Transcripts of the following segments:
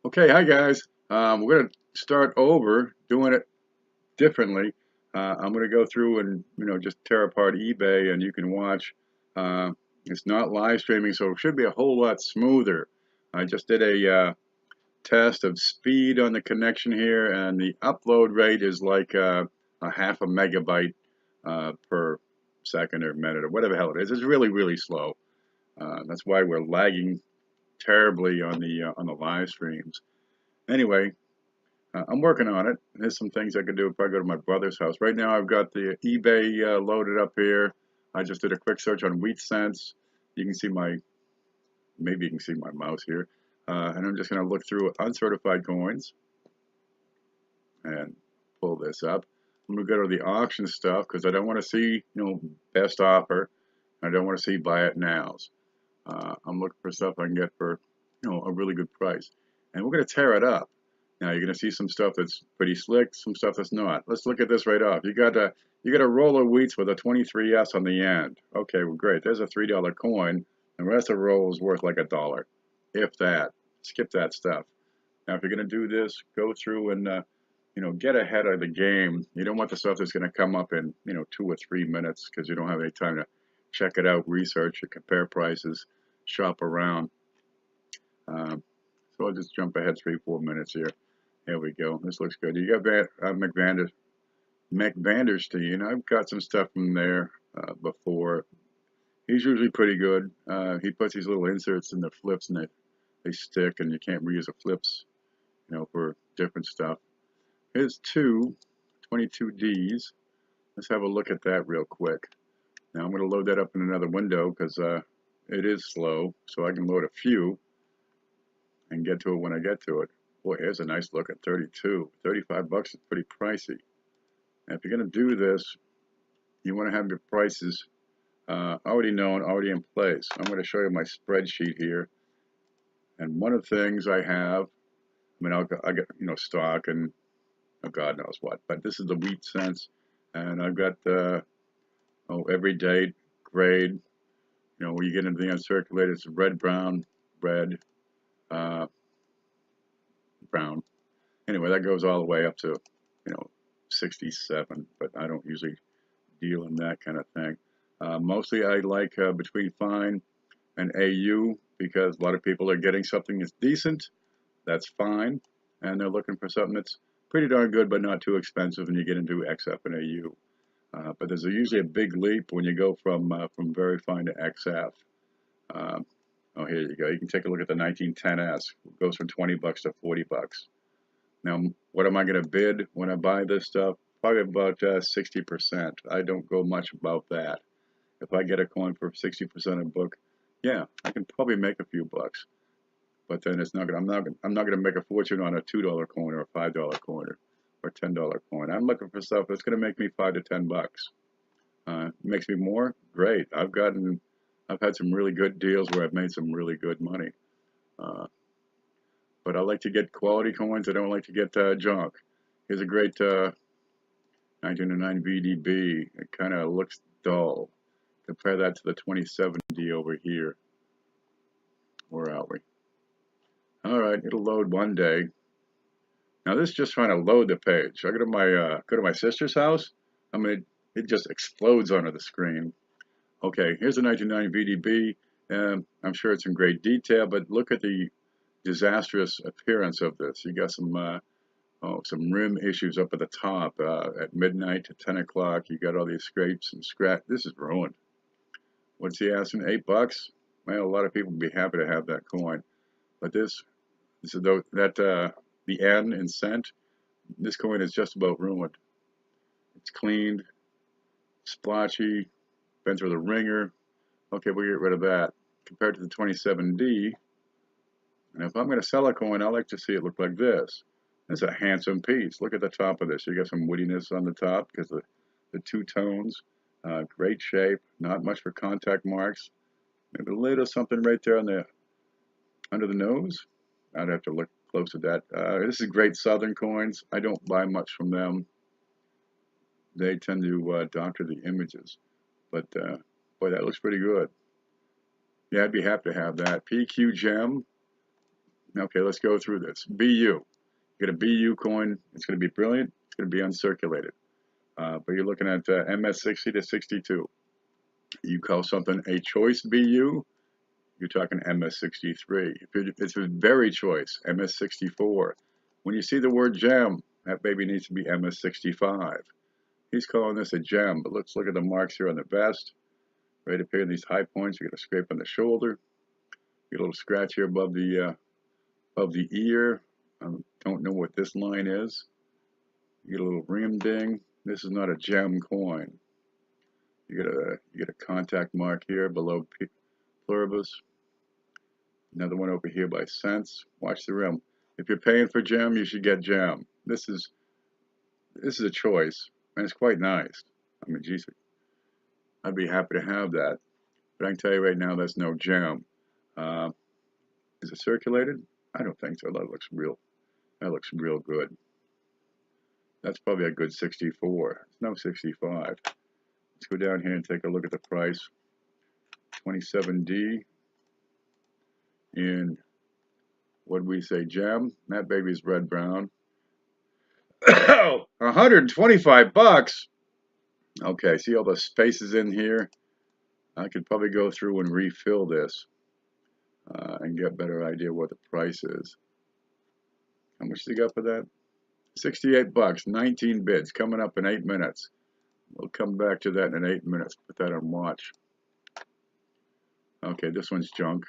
Okay, hi guys. We're going to start over doing it differently. I'm going to go through and just tear apart eBay, and you can watch. It's not live streaming, so it should be a whole lot smoother. I just did a test of speed on the connection here, and the upload rate is like a half a megabyte per second or minute or whatever the hell it is. It's really, really slow. That's why we're lagging terribly on the live streams. Anyway, I'm working on it. There's some things I can do if I go to my brother's house. Right now, I've got the eBay loaded up here. I just did a quick search on wheat cents. You can see maybe you can see my mouse here. And I'm just going to look through uncertified coins and pull this up. I'm going to go to the auction stuff because I don't want to see, best offer. I don't want to see buy it nows. I'm looking for stuff I can get for, a really good price. And we're going to tear it up. Now you're going to see some stuff that's pretty slick, some stuff that's not. Let's look at this right off. You got a roll of wheats with a 23S on the end. Okay, well great. There's a $3 coin. The rest of the roll is worth like $1, if that. Skip that stuff. Now if you're going to do this, go through and get ahead of the game. You don't want the stuff that's going to come up in 2 or 3 minutes because you don't have any time to check it out, research it, compare prices, shop around. So I'll just jump ahead 3-4 minutes here. There we go. This looks good. You got McVanderstein. I've got some stuff from there before. He's usually pretty good. He puts these little inserts in the flips, and they stick, and you can't reuse the flips, for different stuff. Here's two 22Ds. Let's have a look at that real quick. Now I'm going to load that up in another window because it is slow, so I can load a few and get to it when I get to it. Boy, here's a nice look at 32. 35 bucks is pretty pricey. Now, if you're going to do this, you want to have your prices already known, already in place. I'm going to show you my spreadsheet here. And one of the things I have, I get stock and God knows what, but this is the wheat cents, and I've got every date, grade. When you get into the uncirculated, it's red, brown, red, brown. Anyway, that goes all the way up to 67, but I don't usually deal in that kind of thing. Mostly I like between fine and AU because a lot of people are getting something that's decent, that's fine, and they're looking for something that's pretty darn good but not too expensive, and you get into XF and AU. But there's usually a big leap when you go from very fine to XF. Oh, here you go. You can take a look at the 1910S. It goes from 20 bucks to 40 bucks. Now, what am I going to bid when I buy this stuff? Probably about 60%. I don't go much about that. If I get a coin for 60% of book, yeah, I can probably make a few bucks. But then it's not going. I'm not going to make a fortune on a $2 coin or a $5 coin or $10 coin. I'm looking for stuff that's going to make me 5 to 10 bucks. Makes me more? Great. I've had some really good deals where I've made some really good money. But I like to get quality coins. I don't like to get junk. Here's a great 1909 VDB. It kind of looks dull. Compare that to the 27D over here. Where are we? All right, it'll load one day. Now this is just trying to load the page. I go to my sister's house. It just explodes onto the screen. Okay, here's a 1909 VDB. I'm sure it's in great detail, but look at the disastrous appearance of this. You got some rim issues up at the top. At midnight to 10 o'clock, you got all these scrapes and scratch. This is ruined. What's he asking? $8? Well, a lot of people would be happy to have that coin. But the N in cent, this coin is just about ruined. It's cleaned, splotchy, been through the ringer. Okay, we'll get rid of that. Compared to the 27D, and if I'm going to sell a coin, I like to see it look like this. It's a handsome piece. Look at the top of this. You got some woodiness on the top because the two tones. Great shape. Not much for contact marks. Maybe a little something right there under the nose. I'd have to look close at that. This is great Southern coins. I don't buy much from them. They tend to doctor the images. But boy, that looks pretty good. Yeah, I'd be happy to have that. PQ Gem. Okay, let's go through this. BU. Get a BU coin. It's going to be brilliant. It's going to be uncirculated. But you're looking at MS60 to 62. You call something a choice BU, you're talking MS63. If it's a very choice, MS64. When you see the word gem, that baby needs to be MS65. He's calling this a gem, but let's look at the marks here on the vest. Right up here in these high points, you get a scrape on the shoulder. Get a little scratch here above the ear. I don't know what this line is. You get a little rim ding. This is not a gem coin. You get a contact mark here below pluribus. Another one over here by cents. Watch the rim. If you're paying for gem, you should get gem. This is a choice, and it's quite nice. I mean, geez, I'd be happy to have that. But I can tell you right now, that's no gem. Is it circulated? I don't think so. That looks real good. That's probably a good 64. It's no 65. Let's go down here and take a look at the price. 27D in, what did we say, gem? That baby's red brown. Oh, 125 bucks. Okay, see all the spaces in here? I could probably go through and refill this and get a better idea what the price is. How much do you got for that? 68 bucks, 19 bids, coming up in 8 minutes. We'll come back to that in 8 minutes. Put that on watch. Okay, this one's junk.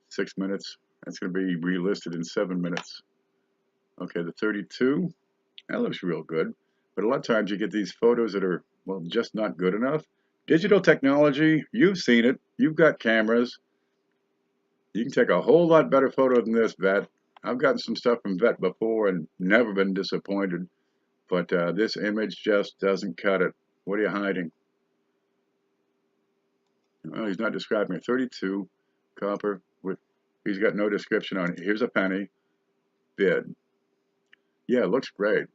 6 minutes. That's going to be relisted in 7 minutes. Okay, the 32. That looks real good. But a lot of times you get these photos that are, well, just not good enough. Digital technology, you've seen it. You've got cameras. You can take a whole lot better photo than this, Vet. I've gotten some stuff from Vet before and never been disappointed. But this image just doesn't cut it. What are you hiding? Well, he's not describing it. 32, copper. He's got no description on it. Here's a penny. Bid. Yeah, it looks great.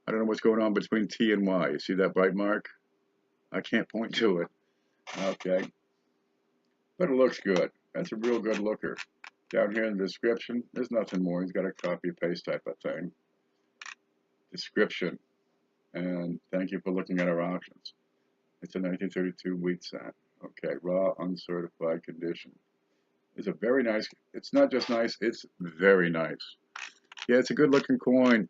I don't know what's going on between T and Y. You see that bite mark? I can't point to it. Okay. But it looks good. That's a real good looker. Down here in the description, there's nothing more. He's got a copy-paste type of thing. Description. And thank you for looking at our auctions. It's a 1932 wheat cent. Okay, raw, uncertified condition. It's a very nice, it's not just nice, it's very nice. Yeah, it's a good looking coin.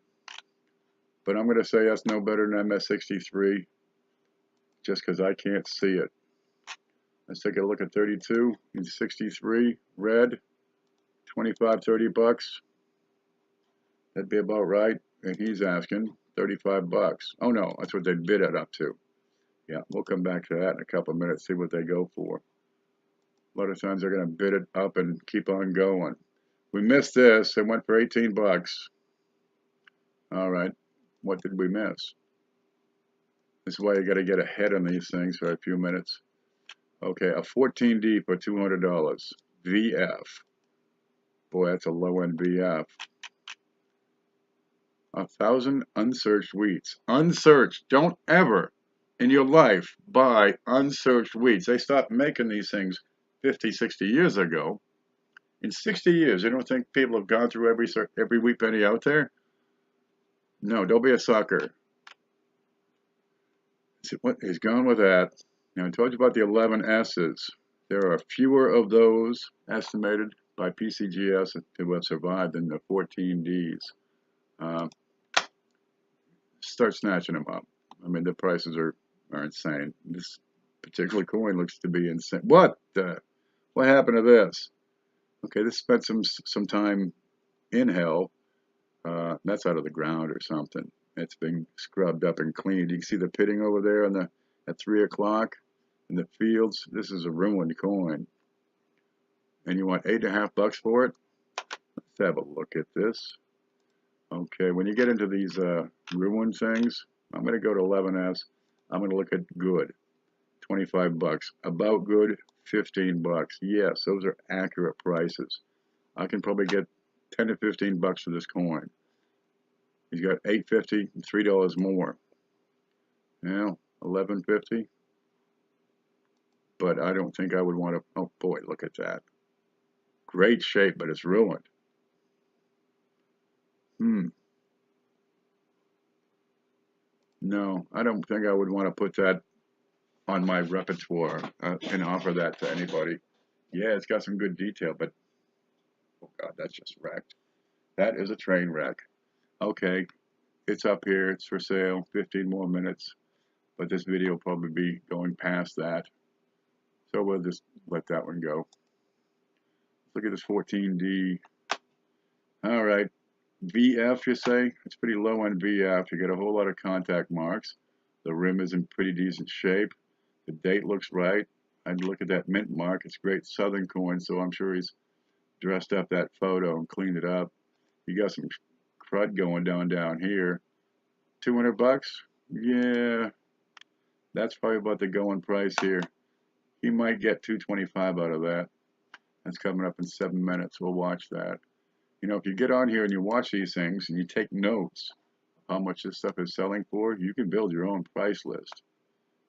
But I'm going to say that's no better than MS63 just because I can't see it. Let's take a look at 32 and 63, red, 25, 30 bucks. That'd be about right. And he's asking 35 bucks. Oh no, that's what they bid it up to. Yeah, we'll come back to that in a couple of minutes, see what they go for. A lot of times they're going to bid it up and keep on going. We missed this. It went for 18 bucks. All right. What did we miss? This is why you got to get ahead on these things for a few minutes. Okay, a 14D for $200. VF. Boy, that's a low-end VF. 1,000 unsearched wheats. Unsearched. Don't ever in your life buy unsearched wheats. They stopped making these things 50, 60 years ago. In 60 years, you don't think people have gone through every wheat penny out there? No, don't be a sucker. What is gone with that? Now, I told you about the 11 S's. There are fewer of those estimated by PCGS to have survived than the 14 Ds. Start snatching them up. I mean, the prices are insane. This particular coin looks to be insane. What happened to this? Okay, this spent some time in hell. That's out of the ground or something. It's been scrubbed up and cleaned. You can see the pitting over there on at 3 o'clock in the fields. This is a ruined coin. And you want 8.5 bucks for it? Let's have a look at this. Okay, when you get into these ruined things, I'm going to go to 11S. I'm going to look at good. 25 bucks. About good, 15 bucks. Yes, those are accurate prices. I can probably get 10 to 15 bucks for this coin. He's got $8.50 and $3 more. Now, $11.50. But I don't think I would want to. Oh boy, look at that. great shape, but it's ruined. No, I don't think I would want to put that on my repertoire and offer that to anybody. Yeah, it's got some good detail, but oh God, that's just wrecked. That is a train wreck. Okay, it's up here. It's for sale. 15 more minutes, but this video will probably be going past that. So we'll just let that one go. Look at this 14D. All right, VF, you say? It's pretty low on VF. You get a whole lot of contact marks. The rim is in pretty decent shape. The date looks right. I'd look at that mint mark. It's great Southern coin, so I'm sure he's dressed up that photo and cleaned it up. You got some crud going down here. 200 bucks? Yeah, that's probably about the going price here. He might get 225 out of that. That's coming up in 7 minutes. We'll watch that. You know, if you get on here and you watch these things and you take notes of how much this stuff is selling for, you can build your own price list.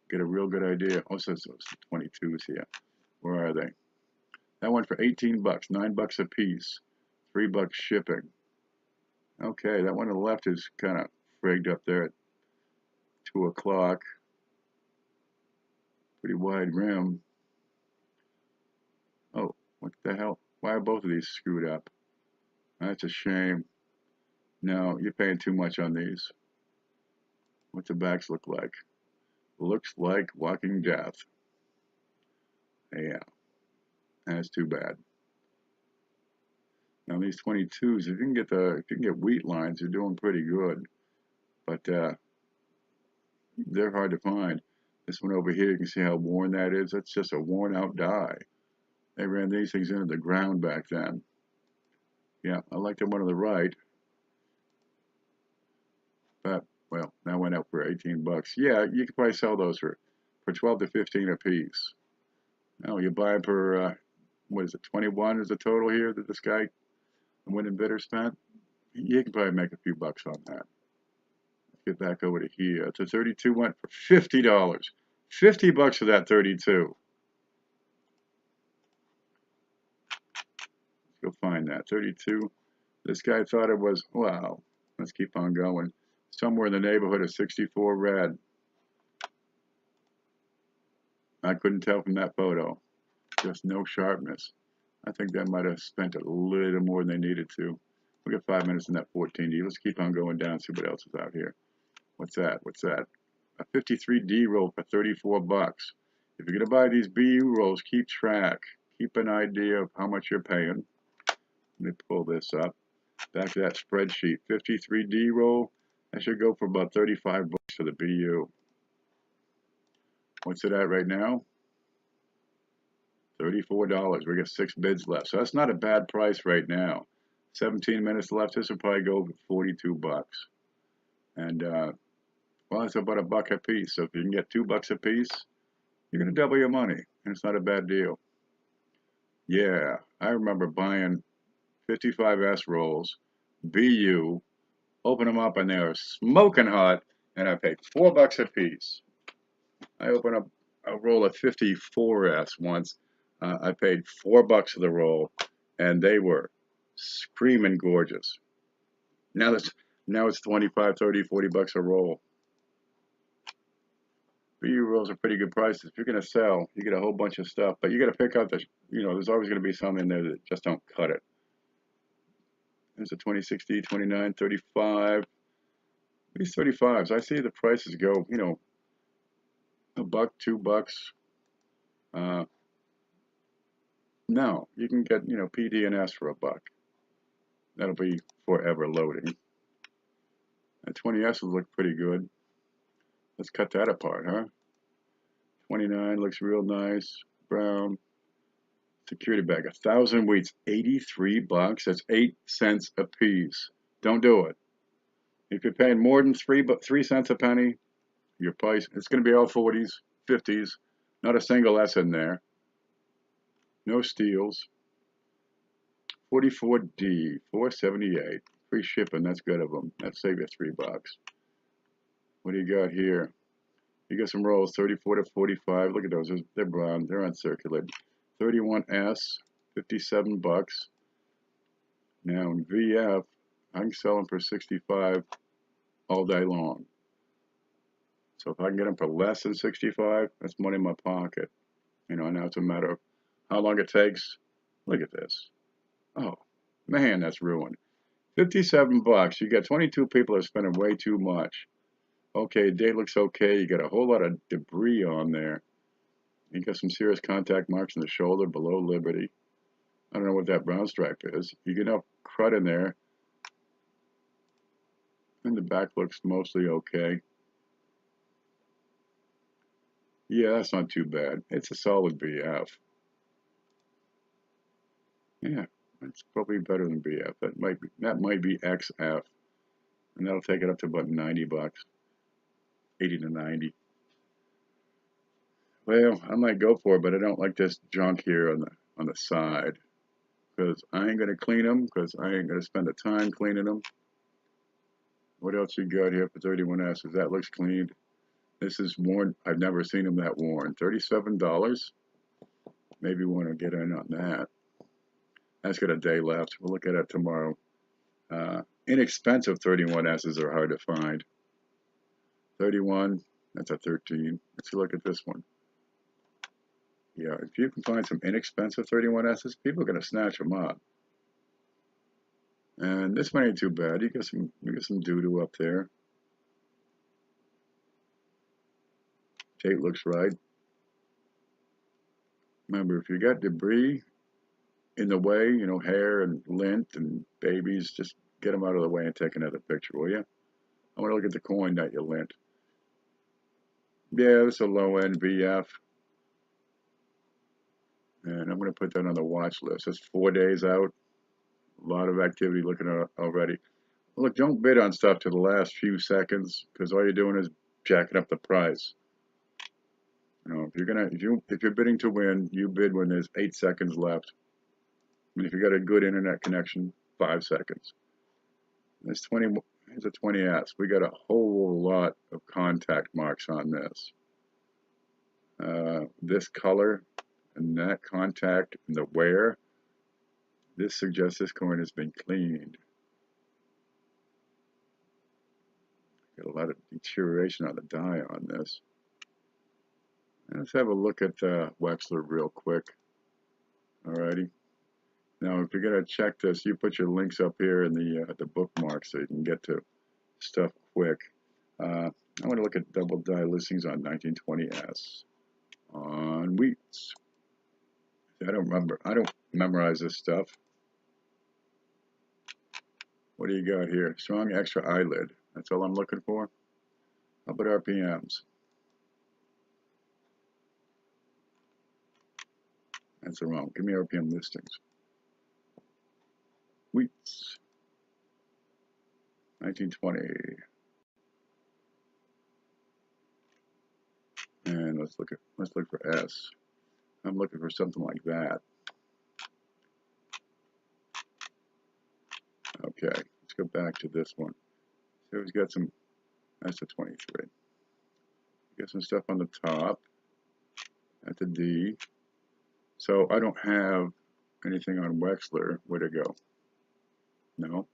Get a real good idea. Oh, so it's the 22s here. Where are they? That one for 18 bucks, 9 bucks a piece, 3 bucks shipping. Okay, that one on the left is kind of frigged up there at 2 o'clock. Pretty wide rim. Oh, what the hell? Why are both of these screwed up? That's a shame. No, you're paying too much on these. What's the backs look like? Looks like walking death. Yeah, that's too bad. Now these 22s, if you can get wheat lines, you're doing pretty good. But they're hard to find. This one over here, you can see how worn that is. That's just a worn out die. They ran these things into the ground back then. Yeah, I like the one on the right. But, well, that went up for 18 bucks. Yeah, you could probably sell those for 12 to 15 a piece. Now you buy them for, what is it, 21 is the total here that this guy, the winning bidder, spent? You can probably make a few bucks on that. Let's get back over to here. The 32 went for $50. 50 bucks for that 32. Go find that 32. This guy thought it was, wow, let's keep on going, somewhere in the neighborhood of 64 red. I couldn't tell from that photo, just no sharpness. I think they might have spent a little more than they needed to. We got 5 minutes in that 14D. Let's keep on going down, see what else is out here. What's that? What's that? A 53D roll for 34 bucks. If you're gonna buy these BU rolls, keep track. Keep an idea of how much you're paying. Let me pull this up. Back to that spreadsheet. 53D roll. That should go for about 35 bucks for the BU. What's it at right now? $34. We got 6 bids left. So that's not a bad price right now. 17 minutes left. This will probably go for 42 bucks. And, well, it's about $1 a piece. So if you can get $2 a piece, you're going to double your money. And it's not a bad deal. Yeah, I remember buying 55S rolls, BU, open them up and they are smoking hot, and I paid $4 a piece. I opened up a roll of 54S once. I paid $4 for the roll, and they were screaming gorgeous. Now it's 25, 30, 40 bucks a roll. BU rolls are pretty good prices. If you're going to sell, you get a whole bunch of stuff, but you got to pick out the, there's always going to be some in there that just don't cut it. There's a 2060, 29, 35. These 35s, I see the prices go, $1, $2. No, you can get, PD and S for $1. That'll be forever loading. That 20S will look pretty good. Let's cut that apart, huh? 29 looks real nice. Brown. Security bag, 1,000 wheats, 83 bucks. That's 8 cents a piece. Don't do it. If you're paying more than 3 cents a penny, your price, it's going to be all 40s, 50s. Not a single S in there. No steals. 44D, 478. Free shipping, that's good of them. That'll save you $3. What do you got here? You got some rolls, 34 to 45. Look at those. They're brown. They're uncirculated. 31S. 57 bucks. Now in VF, I can sell them for 65 all day long. So if I can get them for less than 65, that's money in my pocket. You know, now it's a matter of how long it takes. Look at this. Oh, man, that's ruined. 57 bucks. You got 22 people that are spending way too much. Okay, date looks okay. You got a whole lot of debris on there. You got some serious contact marks in the shoulder below Liberty. I don't know what that brown stripe is. You get enough crud in there. And the back looks mostly okay. Yeah, that's not too bad. It's a solid BF. Yeah, that's probably better than BF. That might be XF. And that'll take it up to about 90 bucks. 80 to 90. Well, I might go for it, but I don't like this junk here on the side. Because I ain't gonna clean them, because I ain't gonna spend the time cleaning them. What else you got here for 31S? That looks clean. This is worn. I've never seen them that worn. $37. Maybe want to get in on that. That's got a day left. We'll look at it tomorrow. Inexpensive 31S's are hard to find. 31, that's a 13. Let's look at this one. Yeah, if you can find some inexpensive 31S's, people are going to snatch them up. And this one ain't too bad. You get some doo-doo up there. Date looks right. Remember, if you got debris in the way, you know, hair and lint and babies, just get them out of the way and take another picture, will you? I want to look at the coin that you lint. Yeah, this is a low-end VF. And I'm going to put that on the watch list. It's 4 days out. A lot of activity looking at it already. Look, don't bid on stuff to the last few seconds, because all you're doing is jacking up the price. You know, if you're bidding to win, you bid when there's 8 seconds left. I mean, if you got a good internet connection, 5 seconds. Here's a 20S. We got a whole lot of contact marks on this. This color and that contact and the wear. This suggests this coin has been cleaned. Got a lot of deterioration on the die on this. And let's have a look at Wexler real quick. Alrighty. Now, if you're gonna check this, you put your links up here in the bookmarks so you can get to stuff quick. I want to look at double die listings on 1920S on Wheats. I don't memorize this stuff. What do you got here? Strong extra eyelid. That's all I'm looking for. How about RPMs? That's wrong. Give me RPM listings. Wheats. 1920. And let's look for S. I'm looking for something like that. Okay, let's go back to this one. So we've got some, that's a 23. Got some stuff on the top. That's a D. So I don't have anything on Wexler. Where'd it go? No.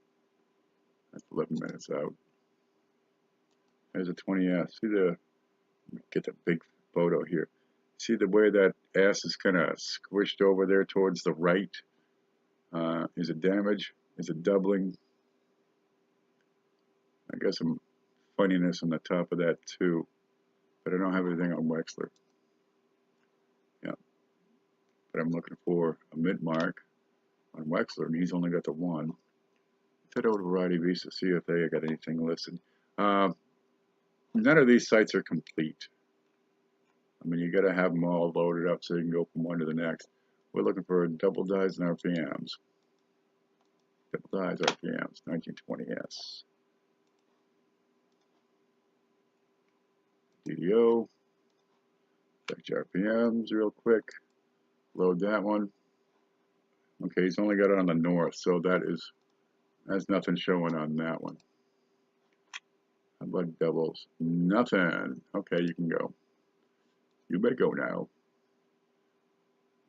That's 11 minutes out. There's a 20S. Get the big photo here. See the way that S is kind of squished over there towards the right? Is it damage? Is it doubling? I got some funniness on the top of that too, but I don't have anything on Wexler. Yeah, but I'm looking for a mid mark on Wexler, and he's only got the one. Head over to Variety Beast to see if they got anything listed. None of these sites are complete. I mean, you got to have them all loaded up so you can go from one to the next. We're looking for double dies and RPMs. Double dies, RPMs, 1920S. DDO. Check your RPMs real quick. Load that one. Okay, he's only got it on the north, so that's nothing showing on that one. How about doubles? Nothing. Okay, you can go. You may go now.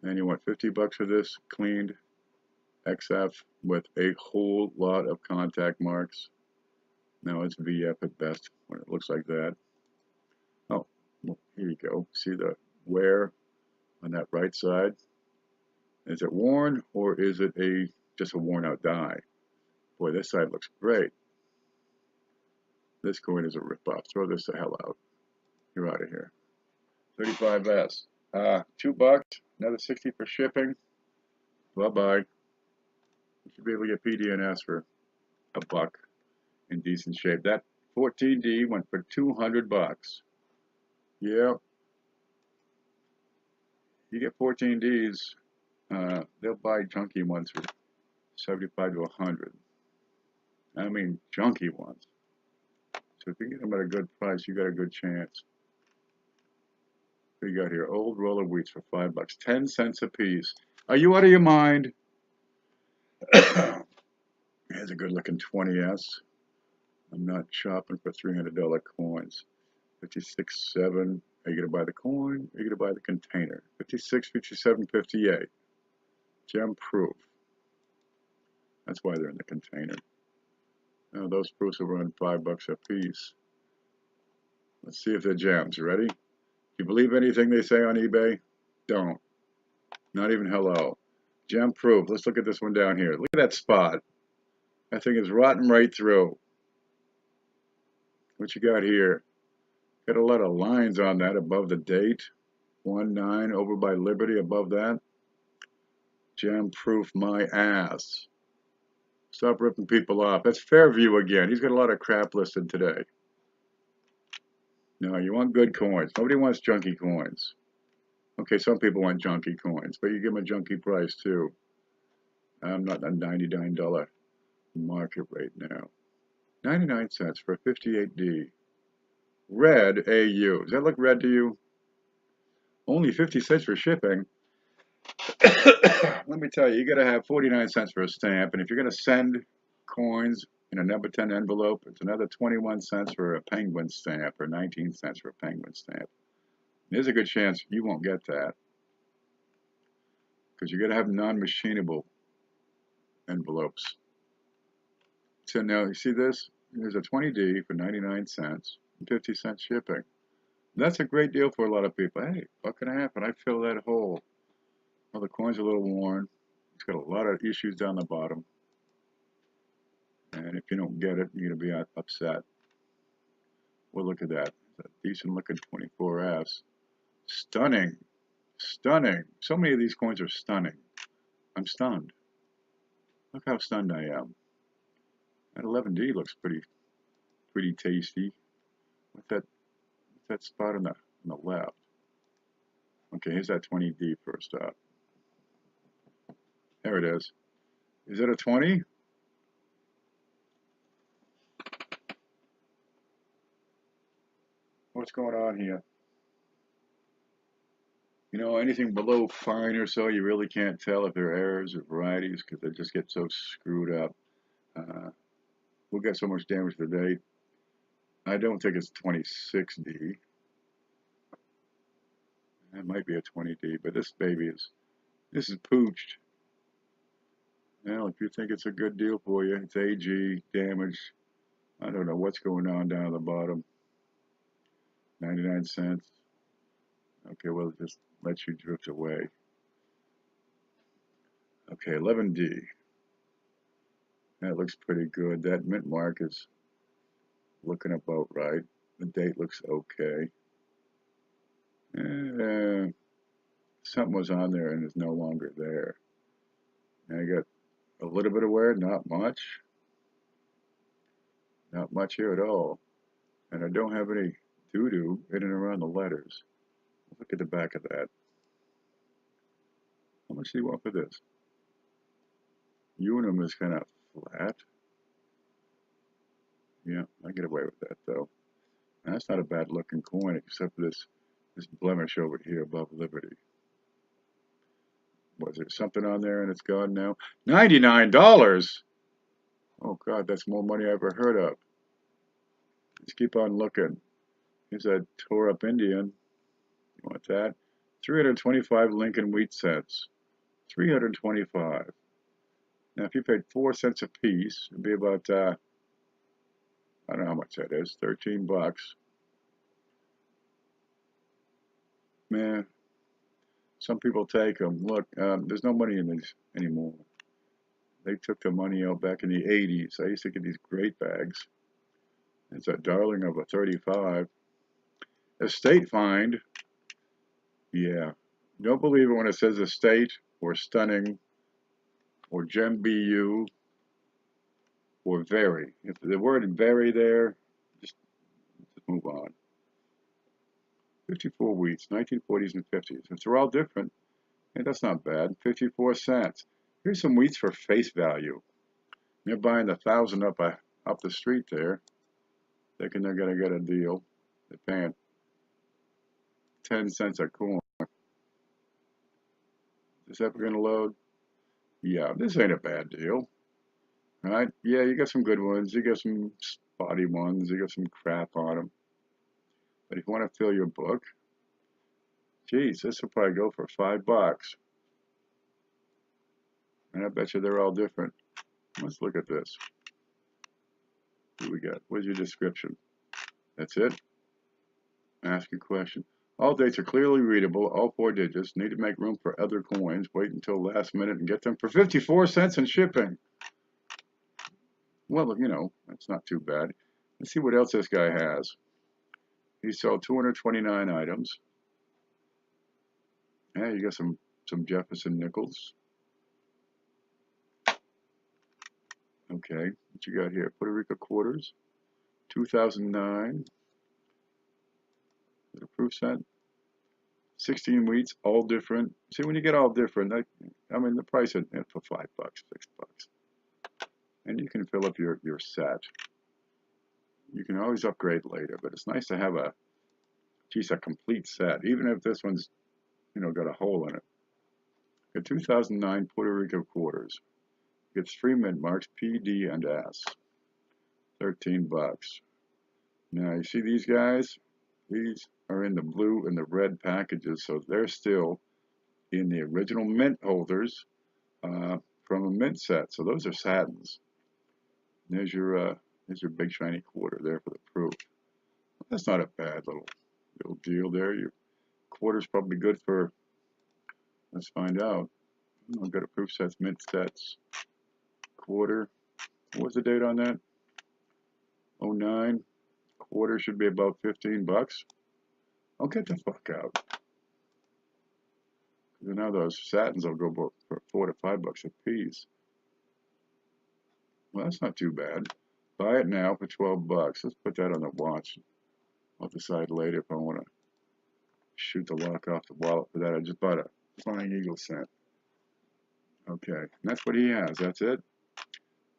And you want 50 bucks for this cleaned XF with a whole lot of contact marks. Now it's VF at best when it looks like that. Oh, well, here you go. See the wear on that right side? Is it worn or is it just a worn out die? Boy, this side looks great. This coin is a ripoff. Throw this the hell out. You're out of here. 35S. $2, another 60 for shipping. Bye-bye. You should be able to get PDNS for $1 in decent shape. That 14D went for 200 bucks. Yeah. You get 14Ds, they'll buy junky ones for 75 to 100. I mean, junky ones. So if you get them at a good price, you got a good chance. What you got here? Old roller wheats for $5, 10 cents a piece. Are you out of your mind? Here's a good looking 20S. I'm not shopping for $300 coins. 56.7. Are you gonna buy the coin? Are you gonna buy the container? 56, 57, 58. Gem proof. That's why they're in the container. Now those proofs will run $5 a piece. Let's see if they're gems. Ready? You believe anything they say on eBay? Don't. Not even hello. Gem proof. Let's look at this one down here. Look at that spot. That thing is rotten right through. What you got here? Got a lot of lines on that above the date. 1-9 over by Liberty above that. Gem proof my ass. Stop ripping people off. That's Fairview again. He's got a lot of crap listed today. No, you want good coins. Nobody wants junky coins. Okay, some people want junky coins, but you give them a junky price too. I'm not a $99 market rate now. 99 cents for a 58D. Red AU. Does that look red to you? Only 50 cents for shipping. Let me tell you, you got to have 49 cents for a stamp, and if you're going to send coins in a number 10 envelope, it's another 21 cents for a penguin stamp, or 19 cents for a penguin stamp. There's a good chance you won't get that, because you're going to have non-machinable envelopes. So now, you see this? There's a 20D for 99 cents, and 50 cents shipping. That's a great deal for a lot of people. Hey, what can happen? I fill that hole. Well, the coin's a little worn. It's got a lot of issues down the bottom. And if you don't get it, you're going to be upset. Well, look at that. It's a decent looking 24S. Stunning. Stunning. So many of these coins are stunning. I'm stunned. Look how stunned I am. That 11D looks pretty tasty. What's that spot on the left? Okay, here's that 20D first up. There it is. Is it a 20? What's going on here? You know, anything below fine or so, you really can't tell if they're errors or varieties because they just get so screwed up. We'll get so much damage today. I don't think it's 26D. It might be a 20D, but this is pooched. Well, if you think it's a good deal for you, it's AG, damage. I don't know what's going on down at the bottom. 99 cents. Okay, well, just let you drift away. Okay, 11D. That looks pretty good. That mint mark is looking about right. The date looks okay. Something was on there and is no longer there. And I got a little bit of wear, not much. Not much here at all. And I don't have any doo-doo in and around the letters. Look at the back of that. How much do you want for this? Unum is kind of flat. Yeah, I get away with that though. And that's not a bad looking coin except for this blemish over here above Liberty. Was there something on there and it's gone now? $99! Oh God, that's more money I ever heard of. Let's keep on looking. Here's a tore up Indian. You want that? 325 Lincoln wheat cents. 325. Now, if you paid 4 cents a piece, it'd be about, I don't know how much that is, 13 bucks. Man, some people take them. Look, there's no money in these anymore. They took the money out back in the 80s. I used to get these great bags. It's a darling of a 35. Estate find, yeah. Don't believe it when it says estate or stunning or gem BU or very. If the word very there, just move on. 54 wheats, 1940s and 50s. If they're all different, hey, that's not bad. 54 cents. Here's some wheats for face value. They're buying 1,000 up the street there, thinking they're going to get a deal. They're paying 10 cents a corn. Is that going to load? Yeah, this ain't a bad deal. All right? Yeah, you got some good ones. You got some spotty ones. You got some crap on them. But if you want to fill your book, geez, this will probably go for $5. And I bet you they're all different. Let's look at this. What do we got? What's your description? That's it? Ask a question. All dates are clearly readable, all 4 digits. Need to make room for other coins. Wait until last minute and get them for 54 cents in shipping. Well, you know, that's not too bad. Let's see what else this guy has. He sold 229 items. Yeah, you got some Jefferson nickels. Okay, what you got here? Puerto Rico quarters. 2009. Is it a proof set? 16 wheats, all different. See, when you get all different, I mean, the price is for $5, $6. And you can fill up your set. You can always upgrade later, but it's nice to have a complete set, even if this one's, you know, got a hole in it. The 2009 Puerto Rico quarters. Gets 3 mint marks, P, D, and S. 13 bucks. Now, you see these guys? These are in the blue and the red packages, so they're still in the original mint holders from a mint set. So those are satins. There's your big shiny quarter there for the proof. That's not a bad little deal there. Your quarter's probably good for, let's find out. I've got a proof sets, mint sets, quarter. What's the date on that? 09. Quarter should be about 15 bucks. I'll get the fuck out. Because now those satins will go for 4 to 5 bucks a piece. Well, that's not too bad. Buy it now for 12 bucks. Let's put that on the watch. I'll decide later if I want to shoot the lock off the wallet for that. I just bought a Flying Eagle set. Okay, and that's what he has. That's it.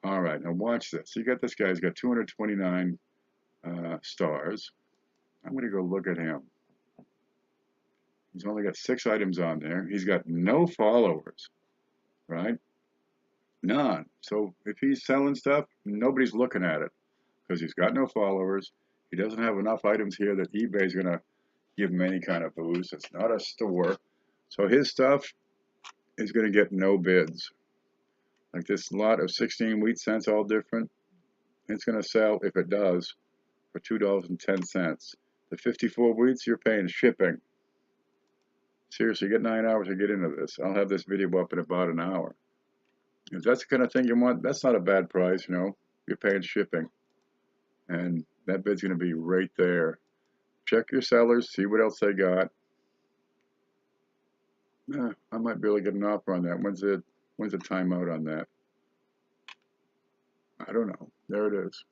All right, now watch this. You got this guy. He's got 229 stars. I'm going to go look at him. He's only got 6 items on there. He's got no followers, right? None. So if he's selling stuff, nobody's looking at it because he's got no followers. He doesn't have enough items here that eBay's going to give him any kind of boost. It's not a store. So his stuff is going to get no bids. Like this lot of 16 wheat cents, all different. It's going to sell, if it does, for $2.10. The 54 wheats, you're paying shipping. Seriously, you get 9 hours to get into this. I'll have this video up in about an hour. If that's the kind of thing you want, that's not a bad price, you know. You're paying shipping. And that bid's going to be right there. Check your sellers, see what else they got. I might be able to get an offer on that. When's the timeout on that? I don't know. There it is.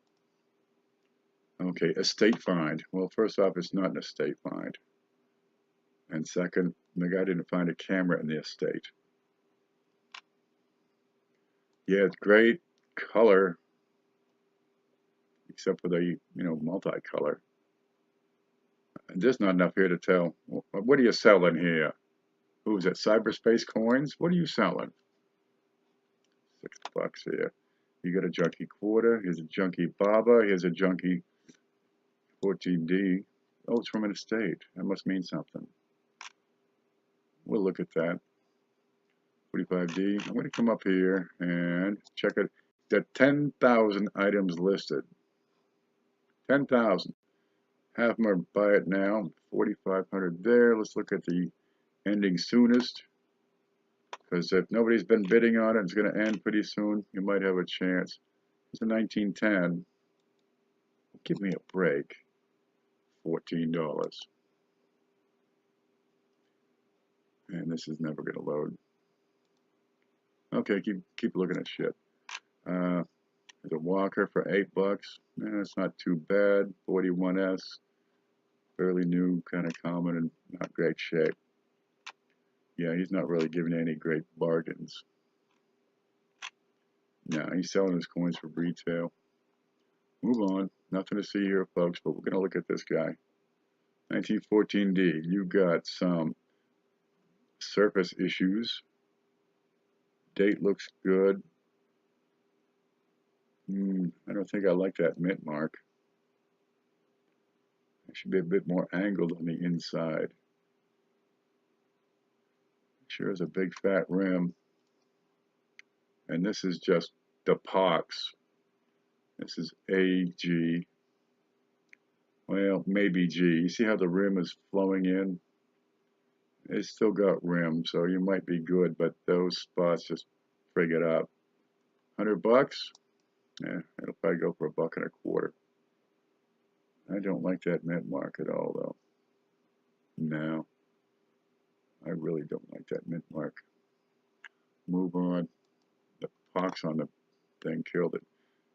Okay, estate find. Well, first off, it's not an estate find. And second, the guy didn't find a camera in the estate. Yeah, it's great color, except for the, you know, multicolor. And there's not enough here to tell. What are you selling here? Who's that? Cyberspace coins? What are you selling? $6 here. You got a junkie quarter. Here's a junkie baba. Here's a junkie 14D. Oh, it's from an estate. That must mean something. We'll look at that. 45D. I'm going to come up here and check it. There are 10,000 items listed. 10,000. Half of them are buy it now. 4,500 there. Let's look at the ending soonest. Because if nobody's been bidding on it, it's going to end pretty soon. You might have a chance. It's a 1910. Give me a break. $14. And this is never going to load. Okay, keep looking at shit. There's a Walker for $8. It's not too bad. 41S, fairly new, kind of common, and not great shape. Yeah, he's not really giving any great bargains. No, he's selling his coins for retail. Move on. Nothing to see here, folks, but we're going to look at this guy. 1914D. You got some surface issues. Date looks good. I don't think I like that mint mark. It should be a bit more angled on the inside. Sure is a big fat rim. And this is just the pox. This is AG. Well, maybe G. You see how the rim is flowing in? It's still got rim, so you might be good, but those spots just frig it up. $100? Yeah, it'll probably go for $1.25. I don't like that mint mark at all, though. No, I really don't like that mint mark. Move on. The pox on the thing killed it.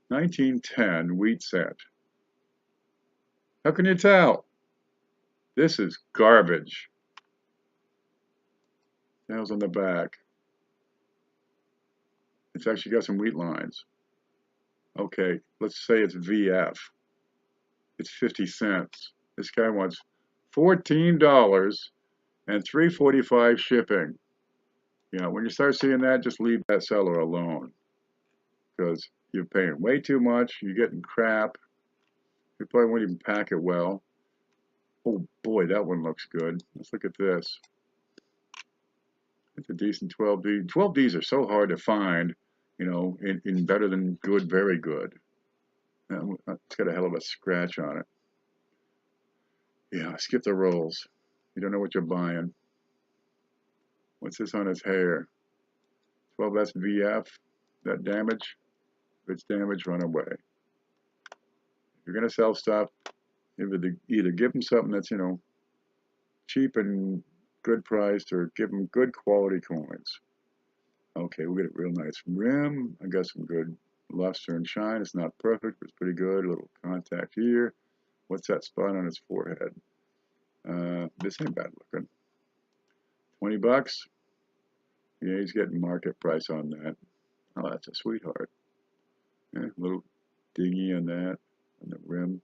1910 wheat cent. How can you tell? This is garbage. Nails on the back. It's actually got some wheat lines. Okay, let's say it's VF. It's 50 cents. This guy wants $14 and $3.45 shipping. You know, when you start seeing that, just leave that seller alone. Because you're paying way too much, you're getting crap. You probably won't even pack it well. Oh boy, that one looks good. Let's look at this. It's a decent 12D. 12Ds are so hard to find, you know, in better than good, very good. It's got a hell of a scratch on it. Yeah, skip the rolls. You don't know what you're buying. What's this on his hair? 12S VF. That damage? If it's damaged, run away. If you're going to sell stuff, either give them something that's, you know, cheap and good priced, or give them good quality coins. Okay, we get a real nice rim. I got some good luster and shine. It's not perfect, but it's pretty good. A little contact here. What's that spot on his forehead? This ain't bad looking. $20? Yeah, he's getting market price on that. Oh, that's a sweetheart. Yeah, a little dingy on that, on the rim.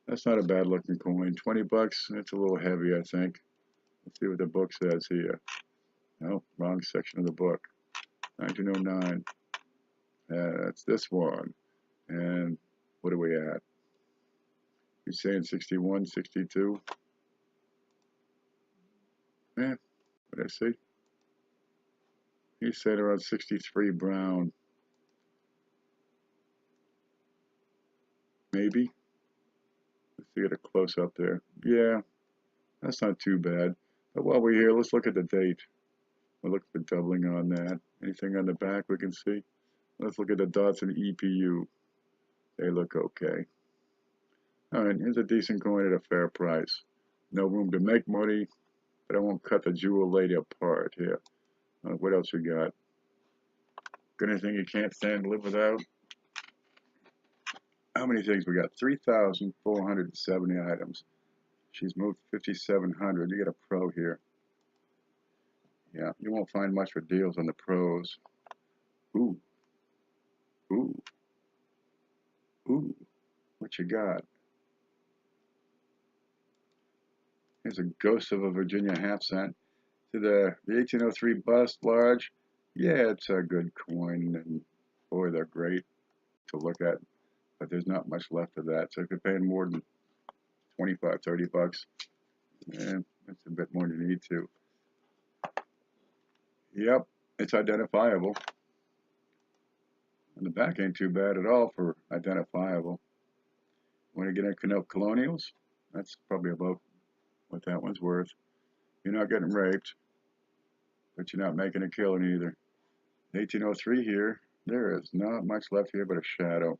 That's not a bad looking coin. $20? It's a little heavy, I think. Let's see what the book says here. No, wrong section of the book. 1909. That's this one. And what are we at? He's saying 61, 62. Yeah, what did I see? He said around 63 brown. Maybe. Let's see, get a close up there. Yeah, that's not too bad. But while we're here, let's look at the date. We'll look for doubling on that. Anything on the back we can see? Let's look at the dots in EPU. They look okay. All right, here's a decent coin at a fair price. No room to make money, but I won't cut the jewel lady apart here. What else we got? Got anything you can't stand to live without? How many things we got? 3,470 items. She's moved 5,700. You get a pro here. Yeah, you won't find much for deals on the pros. Ooh. Ooh. Ooh. What you got? Here's a ghost of a Virginia half cent. To the 1803 bust, large. Yeah, it's a good coin, and boy, they're great to look at. But there's not much left of that. So if you're paying more than 25, 30 bucks, that's a bit more than you need to. Yep, it's identifiable. And the back ain't too bad at all for identifiable. When you get into colonials, that's probably about what that one's worth. You're not getting raped, but you're not making a killing either. 1803 here, there is not much left here but a shadow.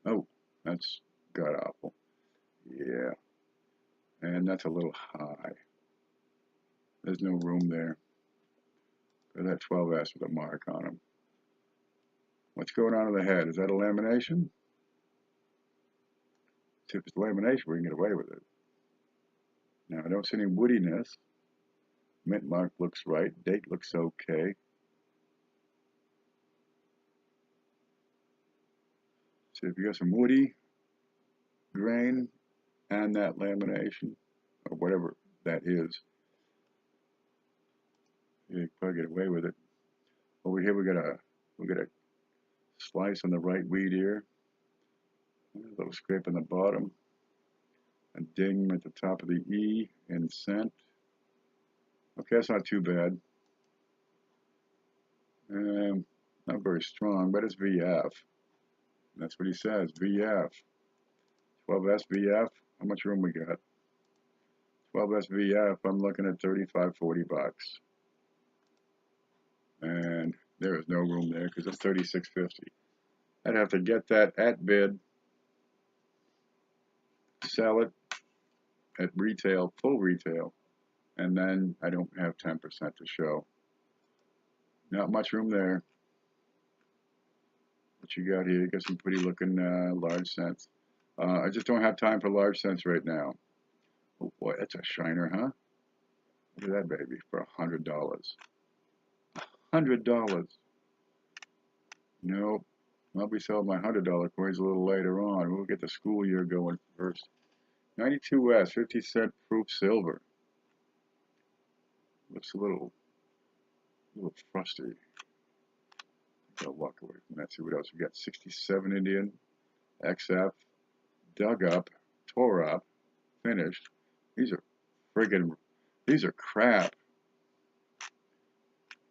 Oh, that's god awful. Yeah, and that's a little high. There's no room there. That 12S with a mark on them. What's going on in the head? Is that a lamination? See, if it's lamination, we can get away with it. Now, I don't see any woodiness. Mint mark looks right. Date looks okay. See if you got some woody grain and that lamination, or whatever that is. You can probably get away with it. Over here we got a slice on the right weed ear. A little scrape on the bottom. A ding at the top of the E in scent. Okay, that's not too bad. Not very strong, but it's VF. That's what he says, VF. 12S VF, how much room we got? 12S VF, I'm looking at 35, 40 bucks. And there is no room there because it's 36.50. I'd have to get that at bid, sell it at retail, full retail, and then I don't have 10% to show. Not much room there. What you got here? You got some pretty looking large cents. I just don't have time for large cents right now. Oh boy, that's a shiner, huh? Look at that baby for $100. $100. Nope. I'll be selling my $100 coins a little later on. We'll get the school year going first. 92S, 50-cent proof silver. Looks a little frosty. I'll walk away from that. See what else we got. 67 Indian, XF, dug up, tore up, finished. These are crap.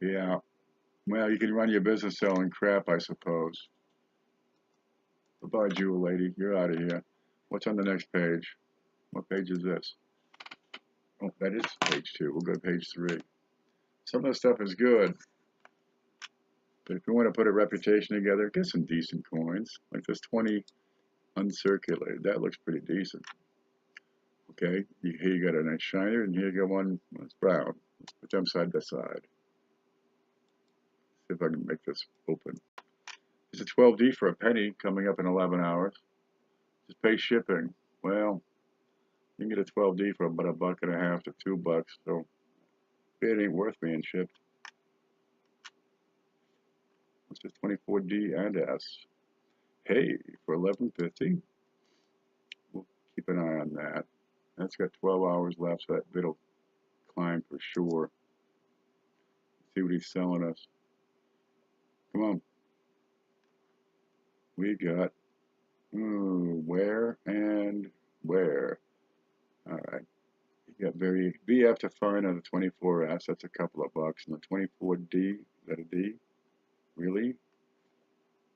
Yeah. Well, you can run your business selling crap, I suppose. Bye-bye, Jewel Lady. You're out of here. What's on the next page? What page is this? Oh, that is page 2. We'll go to page 3. Some of the stuff is good. But if you want to put a reputation together, get some decent coins. Like this 20 uncirculated. That looks pretty decent. Okay, here you got a nice shiner, and here you got one that's brown. Let's put them side by side. See if I can make this open. It's a 12D for a penny, coming up in 11 hours. Just pay shipping. Well, you can get a 12D for about $1.50 to $2, so it ain't worth being shipped. It's just 24D and S. Hey, for $11.50. We'll keep an eye on that. That's got 12 hours left, so that bit'll climb for sure. See what he's selling us. Come on. We got where and where. All right. You got VF to find on the 24S. That's a couple of bucks. And the 24D, is that a D? Really?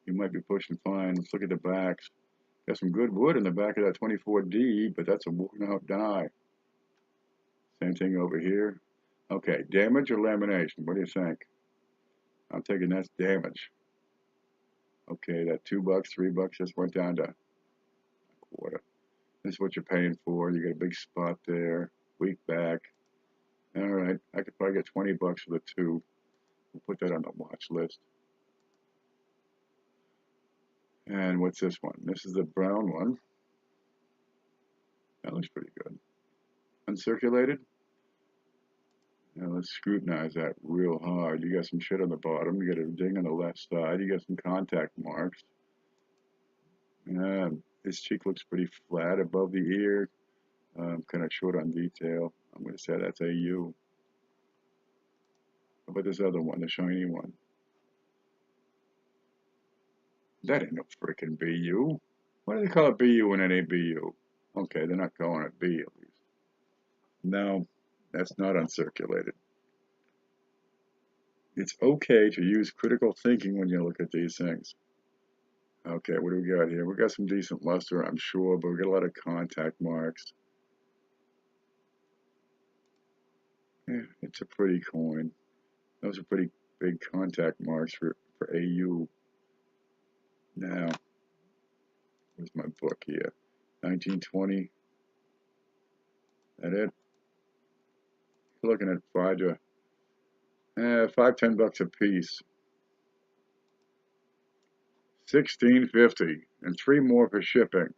You might be pushing fine. Let's look at the backs. Got some good wood in the back of that 24D, but that's a worn out die. Same thing over here. Okay, damage or lamination? What do you think? I'm thinking that's damage. Okay, that $2, $3 just went down to a quarter. This is what you're paying for. You got a big spot there. Weak back. All right, I could probably get 20 bucks for the 2. We'll put that on the watch list. And what's this one? This is the brown one. That looks pretty good. Uncirculated. Now let's scrutinize that real hard. You got some shit on the bottom. You got a ding on the left side. You got some contact marks. His cheek looks pretty flat above the ear. Kind of short on detail. I'm going to say that's AU. How about this other one, the shiny one? That ain't no freaking BU. Why do they call it BU when it ain't BU? Okay, they're not calling it B at least. No, That's not uncirculated. It's okay to use critical thinking when you look at these things. Okay, what do we got here? We got some decent luster, I'm sure, but we got a lot of contact marks. Yeah, it's a pretty coin. Those are pretty big contact marks for AU. Now, where's my book here? 1920. That it? You're looking at $5-10 a piece. 16.50 and 3 more for shipping.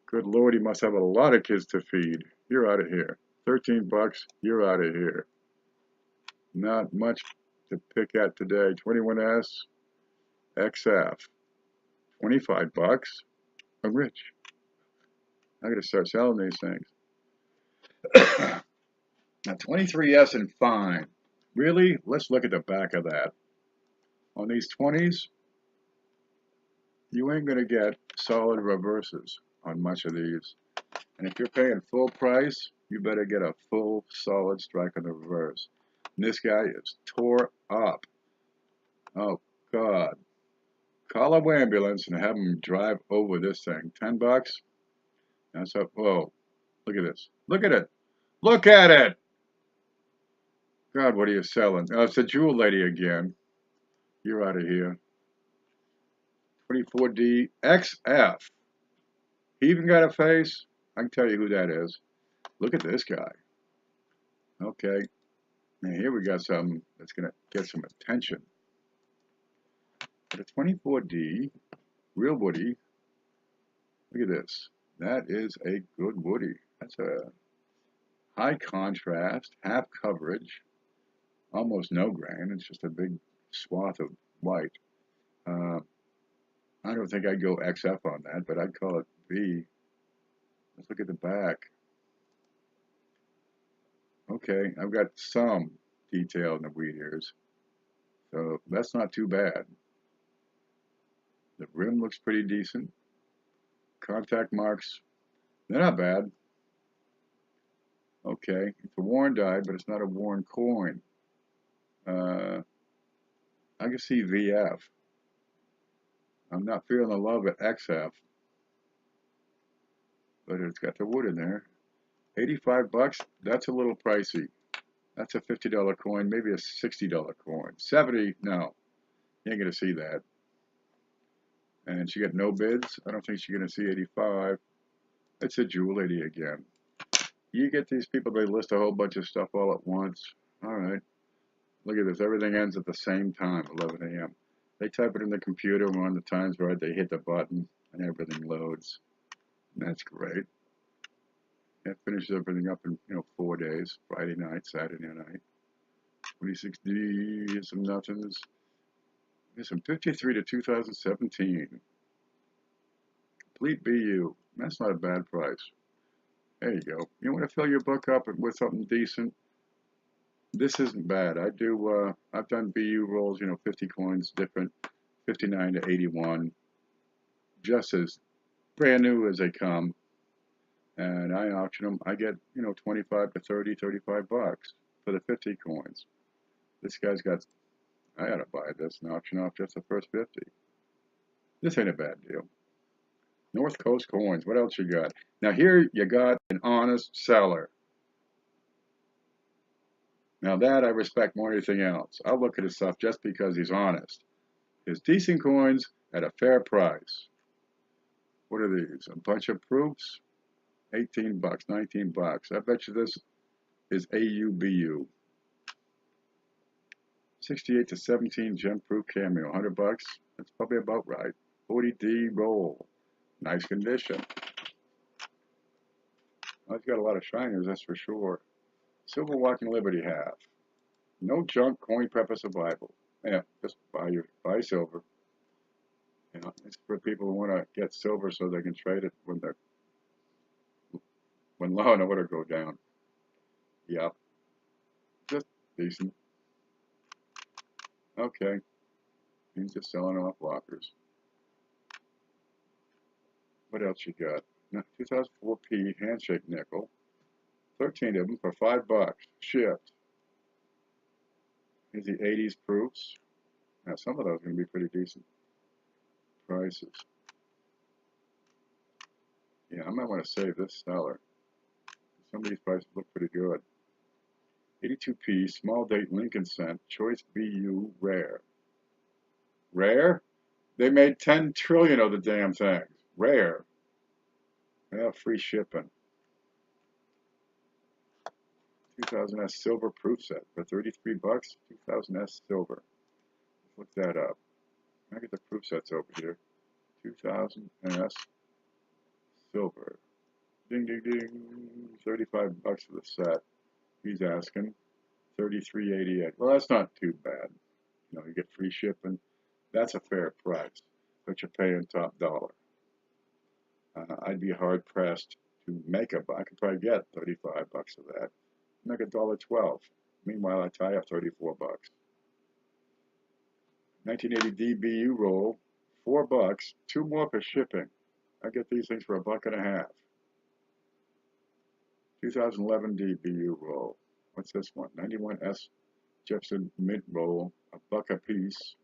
Good Lord, he must have a lot of kids to feed. You're out of here. 13 bucks, you're out of here. Not much to pick at today. 21S, XF, 25 bucks. I'm rich. I gotta start selling these things. Now 23S and fine. Really? Let's look at the back of that. On these 20s, you ain't gonna get solid reverses on much of these. And if you're paying full price, you better get a full solid strike on the reverse. And this guy is tore up. Oh God. Call an ambulance and have them drive over this thing. 10 bucks? That's up. Whoa. Look at this. Look at it. Look at it. God, what are you selling? Oh, it's a jewel lady again. You're out of here. 24D XF. He even got a face. I can tell you who that is. Look at this guy. Okay. And here we got something that's going to get some attention. But a 24D, real woody. Look at this. That is a good woody. That's a high contrast, half coverage, almost no grain. It's just a big swath of white. I don't think I'd go XF on that, but I'd call it V. Let's look at the back. Okay, I've got some detail in the wheat ears, so that's not too bad. The rim looks pretty decent. Contact marks, they're not bad. Okay, it's a worn die, but it's not a worn coin. I can see VF. I'm not feeling the love at XF, but it's got the wood in there. 85 bucks, that's a little pricey. That's a $50 coin, maybe a $60 coin. 70, no, you ain't gonna see that. And she got no bids. I don't think she's gonna see 85. It's a jewel lady again. You get these people, they list a whole bunch of stuff all at once. All right, look at this. Everything ends at the same time, 11 a.m. They type it in the computer, and when the time's right, they hit the button, and everything loads. And that's great. That finishes everything up in 4 days. Friday night, Saturday night. 26D, some nothings. There's some 53 to 2017. Complete BU. That's not a bad price. There you go. You want to fill your book up with something decent? This isn't bad. I've done BU rolls, 50 coins different, 59 to 81, just as brand new as they come. And I auction them. I get, 25 to 30, 35 bucks for the 50 coins. This guy's got, I gotta buy this and auction off just the first 50. This ain't a bad deal. North Coast coins. What else you got? Now here you got an honest seller. Now that I respect more than anything else. I'll look at his stuff just because he's honest. His decent coins at a fair price. What are these? A bunch of proofs? 18 bucks, 19 bucks. I bet you this is AUBU. 68 to 17 gem proof cameo. 100 bucks. That's probably about right. 40D roll. Nice condition. Well, it's got a lot of shiners, that's for sure. Silver Walking Liberty half. No junk coin preface of Bible. Yeah, just buy silver. It's for people who want to get silver so they can trade it when law and order go down. Yep. Just decent. Okay. He's just selling off lockers. What else you got? 2004P handshake nickel. 13 of them for $5 shipped. Here's the 80s proofs. Now some of those are going to be pretty decent prices. Yeah, I might want to save this seller. Some of these prices look pretty good. 82p, small date Lincoln cent, choice BU, rare. Rare? They made 10 trillion of the damn things. Rare. They have free shipping. 2000S silver proof set for $33. 2000S silver. Let's look that up. I get the proof sets over here. 2000S silver. Ding ding ding. $35 for the set. He's asking. $33.88. Well, that's not too bad. You know, you get free shipping. That's a fair price, but you're paying top dollar. I'd be hard pressed to make a buck. I could probably get $35 of that. Make $1.12. Meanwhile, I tie up $34. 1980 DBU roll, $4. 2 more for shipping. I get these things for $1.50. 2011 DBU roll. What's this one? 91S Jefferson mint roll, $1 a piece.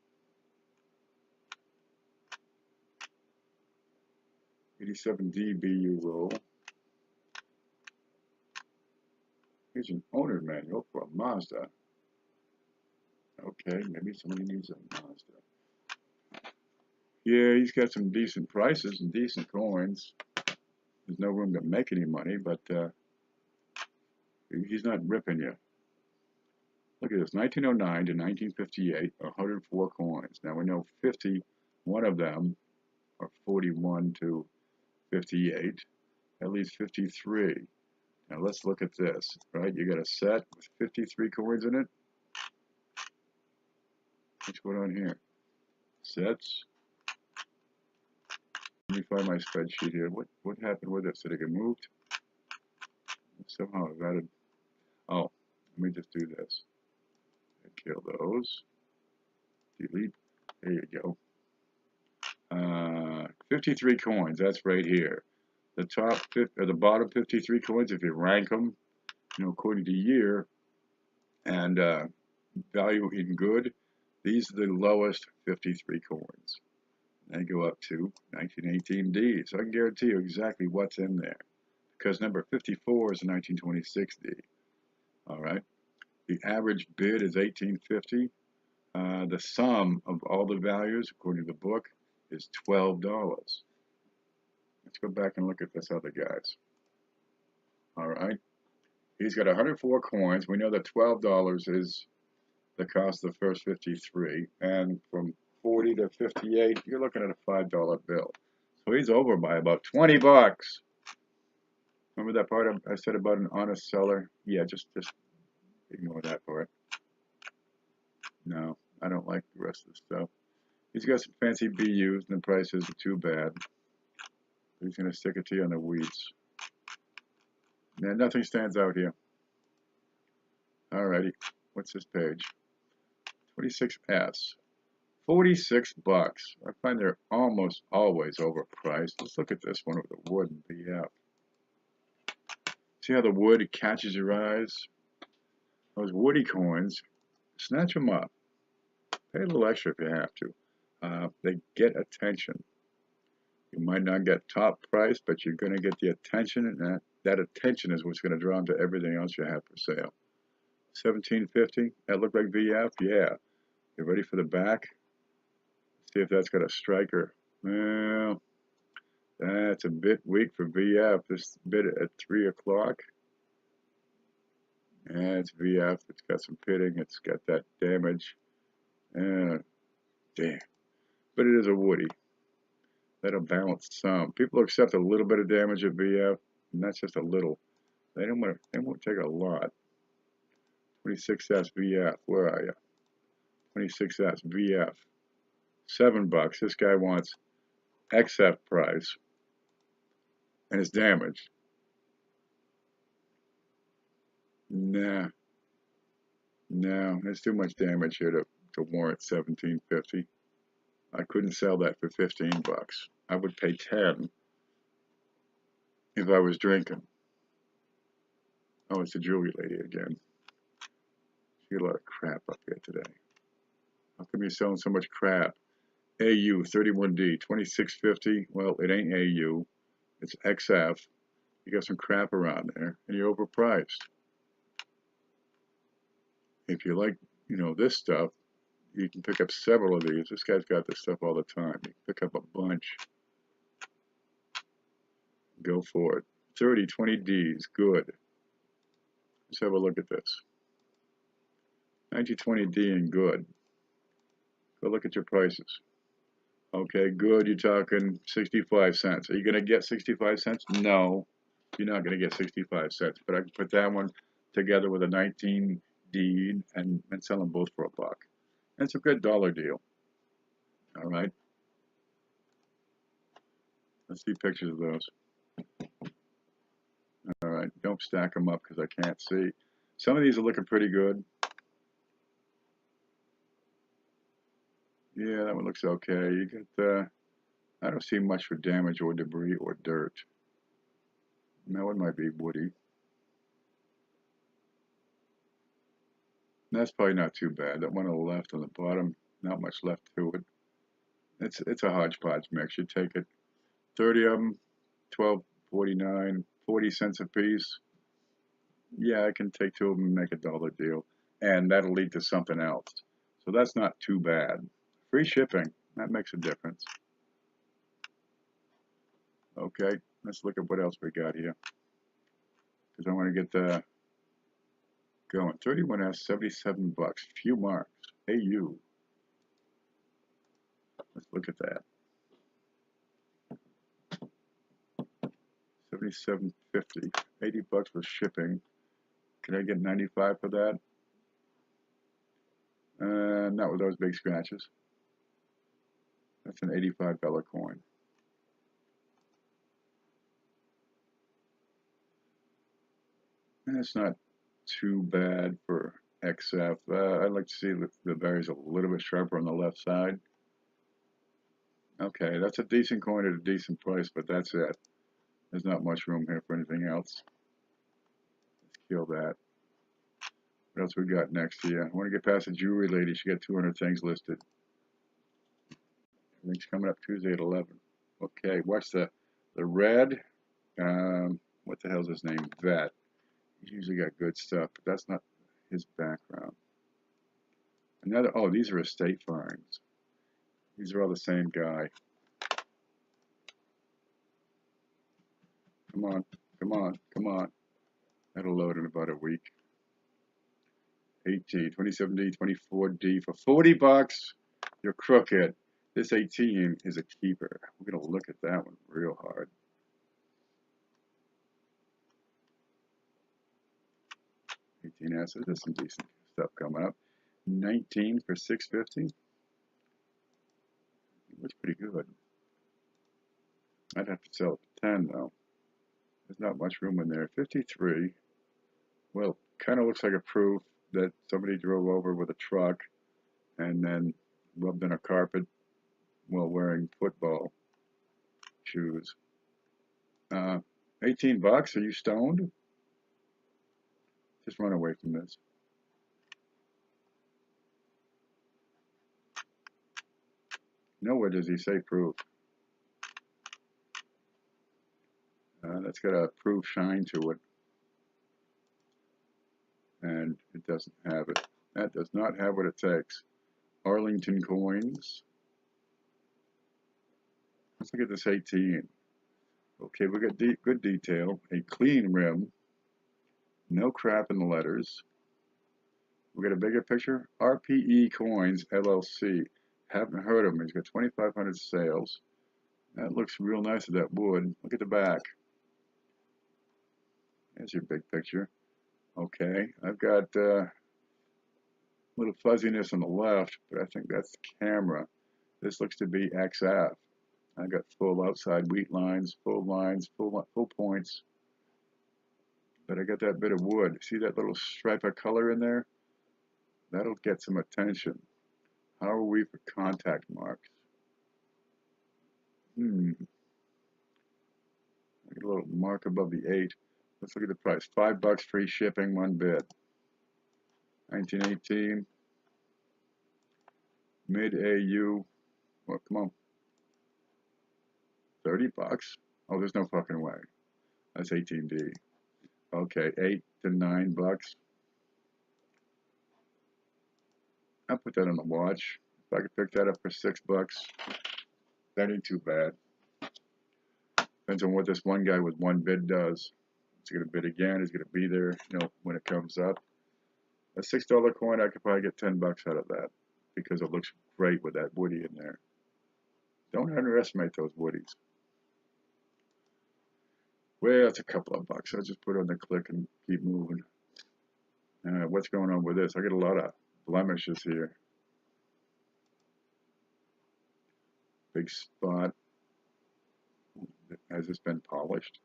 87 DBU roll. Here's an owner manual for a Mazda. Okay, maybe somebody needs a Mazda. Yeah, he's got some decent prices and decent coins. There's no room to make any money, but he's not ripping you. Look at this, 1909 to 1958, 104 coins. Now we know 51 of them are 41 to 58. That leaves 53. Now let's look at this, right? You got a set with 53 coins in it. What's going on here? Sets. Let me find my spreadsheet here. What happened with this? Did it get moved? Somehow I've added. Oh, let me just do this. Kill those. Delete. There you go. 53 coins. That's right here. The top or the bottom 53 coins, if you rank them, you know, according to year and value in good, these are the lowest 53 coins. They go up to 1918D. So I can guarantee you exactly what's in there, because number 54 is a 1926D. All right. The average bid is 1850. The sum of all the values, according to the book, is $12. Let's go back and look at this other guy's. All right. He's got 104 coins. We know that $12 is the cost of the first 53. And from 40 to 58, you're looking at a $5 bill. So he's over by about $20. Remember that part I said about an honest seller? Yeah, just ignore that part. No, I don't like the rest of the stuff. He's got some fancy BUs, and the price isn't too bad. He's going to stick it to you on the weeds. Now, nothing stands out here. Alrighty, what's this page? 26S. $46. I find they're almost always overpriced. Let's look at this one with the wood and BF. See how the wood catches your eyes? Those woody coins, snatch them up. Pay a little extra if you have to. They get attention. You might not get top price, but you're going to get the attention, and that attention is what's going to draw them to everything else you have for sale. 1750, that look like VF? Yeah. You ready for the back? See if that's got a striker. Well, that's a bit weak for VF. This bid at 3 o'clock. Yeah, it's VF. It's got some pitting. It's got that damage. Damn. But it is a woody. That'll balance some. People accept a little bit of damage at VF, and that's just a little. They won't take a lot. 26S VF. Where are you? 26S VF. $7. This guy wants XF price, and it's damaged. Nah. No, there's too much damage here to warrant $17.50. I couldn't sell that for $15. I would pay $10 if I was drinking. Oh, it's the jewelry lady again. She got a lot of crap up here today. How come you're selling so much crap? AU 31D 2650. Well, it ain't AU. It's XF. You got some crap around there, and you're overpriced. If you like, this stuff, you can pick up several of these. This guy's got this stuff all the time. You can pick up a bunch. Go for it. 3020Ds, good. Let's have a look at this. 1920D and good. Go look at your prices. Okay, good, you're talking 65 cents. Are you going to get 65 cents? No, you're not going to get 65 cents. But I can put that one together with a 19D and sell them both for a buck. That's a good dollar deal. All right. Let's see pictures of those. All right, don't stack them up because I can't see. Some of these are looking pretty good. Yeah, that one looks okay. You get, I don't see much for damage or debris or dirt. That one might be woody. That's probably not too bad. That one on the left on the bottom, not much left to it. It's a hodgepodge mix. You take it, 30 of them, 12.49, 40 cents a piece. Yeah, I can take two of them and make a dollar deal, and that'll lead to something else. So that's not too bad. Free shipping, that makes a difference. Okay, let's look at what else we got here, because I want to get the going. 31S, 77 bucks. Few marks. AU. Let's look at that. 77.50. 80 bucks with shipping. Can I get 95 for that? Not with those big scratches. That's an $85 coin. That's not too bad for XF. I'd like to see the berries a little bit sharper on the left side. Okay, that's a decent coin at a decent price, but that's it. There's not much room here for anything else. Let's kill that. What else we got next here? I want to get past the jewelry lady. She got 200 things listed. Everything's coming up Tuesday at 11. Okay, watch the red. What the hell's his name? Vet. He's usually got good stuff, but that's not his background. Another. Oh, these are estate finds. These are all the same guy. Come on, come on, come on. That'll load in about a week. 18, 27D, 24D for 40 bucks. You're crooked. This 18 is a keeper. We're going to look at that one real hard. 18S, there's some decent stuff coming up. 19 for 650. Looks pretty good. I'd have to sell it for 10 though. There's not much room in there. 53. Well, kind of looks like a proof that somebody drove over with a truck and then rubbed in a carpet while wearing football shoes. 18 bucks? Are you stoned? Just run away from this. Nowhere does he say proof. That's got a proof shine to it. And it doesn't have it. That does not have what it takes. Arlington coins. Let's look at this 18. Okay, we got good detail. A clean rim. No crap in the letters. We got a bigger picture. RPE Coins LLC. Haven't heard of him. He's got 2,500 sales. That looks real nice with that wood. Look at the back. There's your big picture. Okay, I've got a little fuzziness on the left, but I think that's the camera. This looks to be XF. I got full outside wheat lines, full points. But I got that bit of wood. See that little stripe of color in there? That'll get some attention. How are we for contact marks? I got a little mark above the 8. Let's look at the price. $5 free shipping, one bid. 1918. Mid AU. Well, come on. $30. Oh, there's no fucking way. That's 18D. Okay, $8 to $9. I'll put that on the watch. If I could pick that up for $6, that ain't too bad. Depends on what this one guy with one bid does. He's gonna bid again. He's gonna be there, you know, when it comes up. A $6 coin, I could probably get $10 out of that because it looks great with that woody in there. Don't underestimate those woodies. Well, it's a couple of bucks. I'll just put it on the click and keep moving. What's going on with this? I get a lot of blemishes here. Big spot. Has this been polished?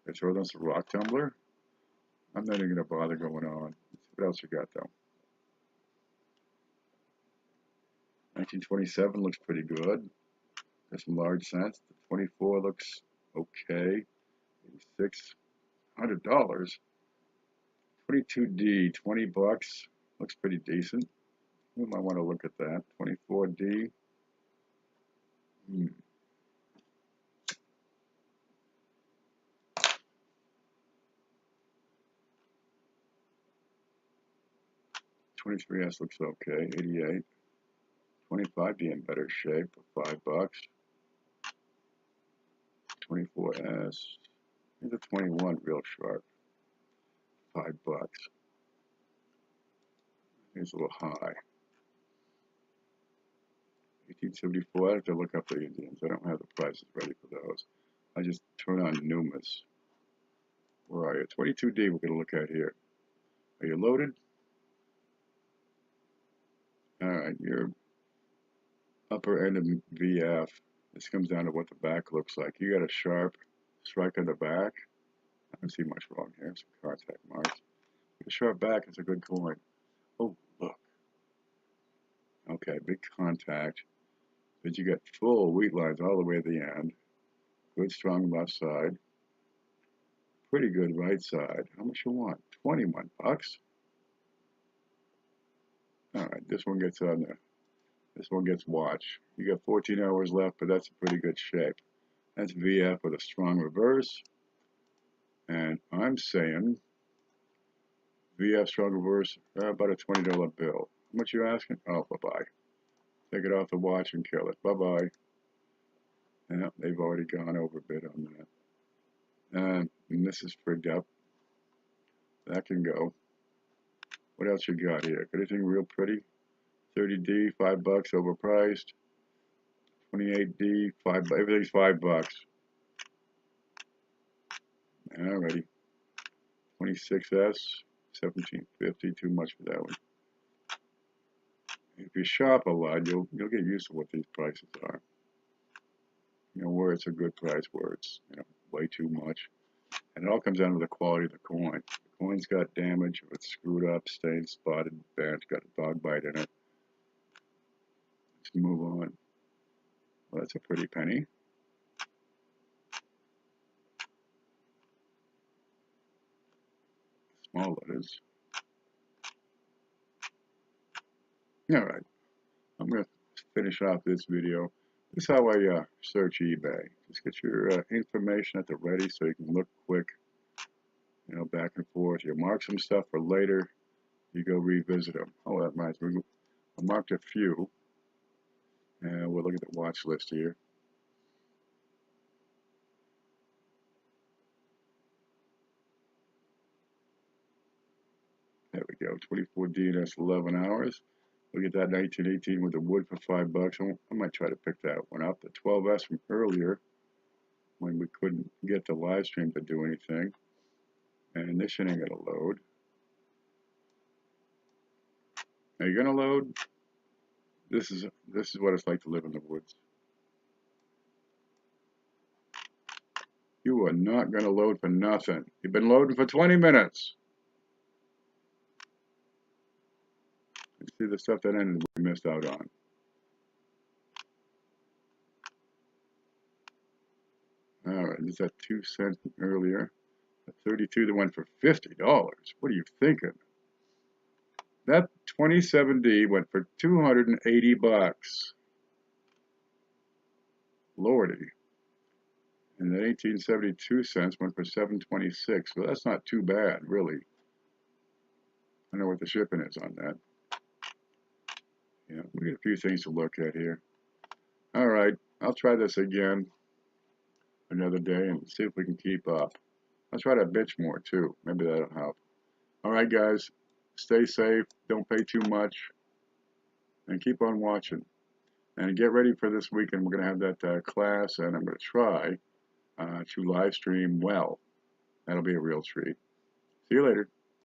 They throw this a rock tumbler? I'm not even going to bother going on. What else you got though? 1927 looks pretty good. Got some large cents. The 24 looks okay. $600. 22D, $20. Looks pretty decent. We might want to look at that. 24D. 23S looks okay. 88. 25D in better shape for $5. 24S. Here's a 21 real sharp. $5. Here's a little high. 1874. I have to look up the Indians. I don't have the prices ready for those. I just turn on Numas. Where are you? 22D we're going to look at here. Are you loaded? Alright, your upper end of VF. This comes down to what the back looks like. You got a sharp strike on the back. I don't see much wrong here. Some contact marks. The sharp back is a good coin. Oh, look. Okay, big contact. But you got full wheat lines all the way to the end. Good strong left side. Pretty good right side. How much you want? $21. Alright, this one gets on there. This one gets watch. You got 14 hours left, but that's a pretty good shape. That's VF with a strong reverse. And I'm saying VF strong reverse, about a $20 bill. How much you asking? Oh, bye-bye. Take it off the watch and kill it. Bye-bye. Yeah, they've already gone overbid on that. And this is frigged up. That can go. What else you got here? Anything real pretty? 30D, $5 overpriced. 28D, everything's $5. Alrighty. 26S, 1750, too much for that one. If you shop a lot, you'll get used to what these prices are. You know, where it's a good price, where it's, you know, way too much. And it all comes down to the quality of the coin. The coin's got damage, if it's screwed up, stained, spotted, bent, got a dog bite in it. Let's move on. Well, that's a pretty penny. Small letters. Alright, I'm going to finish off this video. This is how I search eBay. Just get your information at the ready so you can look quick, you know, back and forth. You mark some stuff for later. You go revisit them. Oh, that reminds me. I marked a few. And we'll look at the watch list here. There we go. 24D, and that's 11 hours. Look at that 1918 with the wood for $5. I might try to pick that one up. The 12S from earlier when we couldn't get the live stream to do anything. And this shit ain't gonna load. Are you gonna load? This is what it's like to live in the woods. You are not gonna load for nothing. You've been loading for 20 minutes. You see the stuff that ended we missed out on. Alright, this is that 2 cent earlier. The 32 that went for $50. What are you thinking? That 27D went for 280 bucks. Lordy. And that 1872 cents went for 726. Well, that's not too bad, really. I know what the shipping is on that. Yeah, we got a few things to look at here. All right, I'll try this again another day and see if we can keep up. I'll try to bitch more too. Maybe that'll help. All right, guys, stay safe. Don't pay too much, and keep on watching. And get ready for this weekend. We're going to have that class, and I'm going to try to live stream well. That'll be a real treat. See you later.